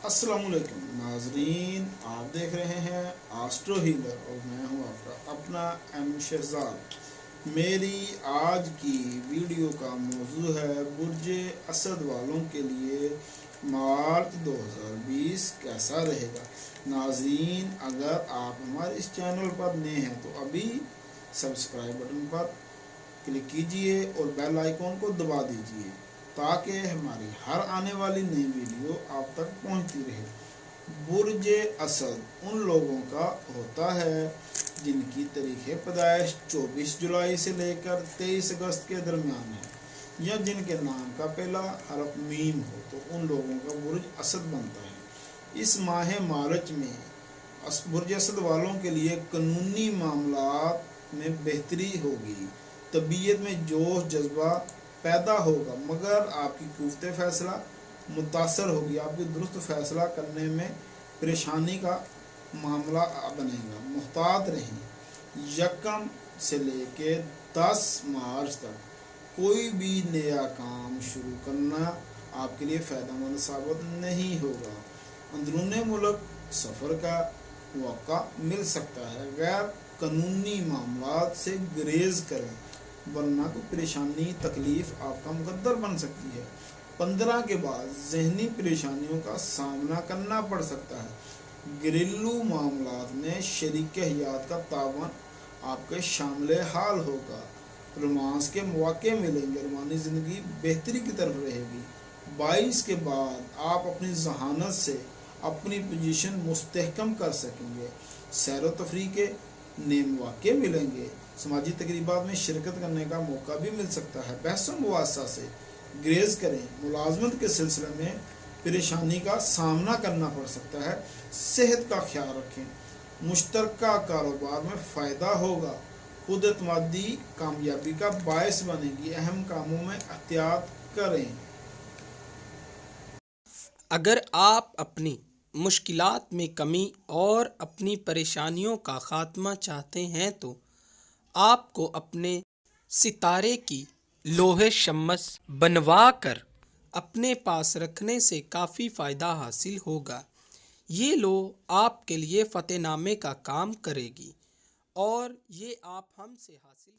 अस्सलामुअलैकुम नाजरीन, आप देख रहे हैं एस्ट्रो हीलर और मैं हूं आपका अपना शहजाद। मेरी आज की वीडियो का मौजू है बुर्ज असद वालों के लिए मार्च 2020 कैसा रहेगा। नाजरीन, अगर आप हमारे इस चैनल पर नए हैं तो अभी सब्सक्राइब बटन पर क्लिक कीजिए और बेल आइकॉन को दबा दीजिए ताकि हमारी हर आने वाली नई वीडियो आप तक पहुंचती रहे। बुर्ज असद उन लोगों का होता है जिनकी तारीख़ पैदाइश 24 जुलाई से लेकर 23 अगस्त के दरमियान है या जिनके नाम का पहला हरफ मीम हो तो उन लोगों का बुर्ज असद बनता है। इस माह मार्च में बुर्ज असद वालों के लिए कानूनी मामलात में बेहतरी होगी, तबीयत में जोश जज्बा पैदा होगा, मगर आपकी क़ुव्वत फ़ैसला मुतासर होगी। आपकी दुरुस्त फ़ैसला करने में परेशानी का मामला बनेगा। मुहतात रहें। 1 से लेके 10 मार्च तक कोई भी नया काम शुरू करना आपके लिए फ़ायदेमंद साबित नहीं होगा। अंदरूनी मुल्क सफ़र का मौका मिल सकता है। गैर कानूनी मामलात से गुरेज करें वरना कोई परेशानी तकलीफ़ आपका मुकद्दर बन सकती है। 15 के बाद ज़हनी परेशानियों का सामना करना पड़ सकता है। घरेलू मामलात में शरीक हयात का तावन आपके शामिल हाल होगा। रोमांस के मौके मिलेंगे। रूमानी ज़िंदगी बेहतरी की तरफ रहेगी। 22 के बाद आप अपनी जहानत से अपनी पोजीशन मुस्तहकम कर सकेंगे। सैर व तफरीह के नेम वाक़े मिलेंगे। समाजी तकरीबात में शिरकत करने का मौका भी मिल सकता है। बहस व मुबासा से ग्रेज करें। मुलाजमत के सिलसिले में परेशानी का सामना करना पड़ सकता है। सेहत का ख्याल रखें। मुश्तरका कारोबार में फ़ायदा होगा। खुद एतमादी कामयाबी का बायस बनेगी। अहम कामों में एहतियात करें। अगर आप अपनी मुश्किलात में कमी और अपनी परेशानियों का ख़ात्मा चाहते हैं तो आपको अपने सितारे की लोहे शम्स बनवा कर अपने पास रखने से काफ़ी फ़ायदा हासिल होगा। ये लोह आपके लिए फ़तेहनामे का काम करेगी और ये आप हमसे हासिल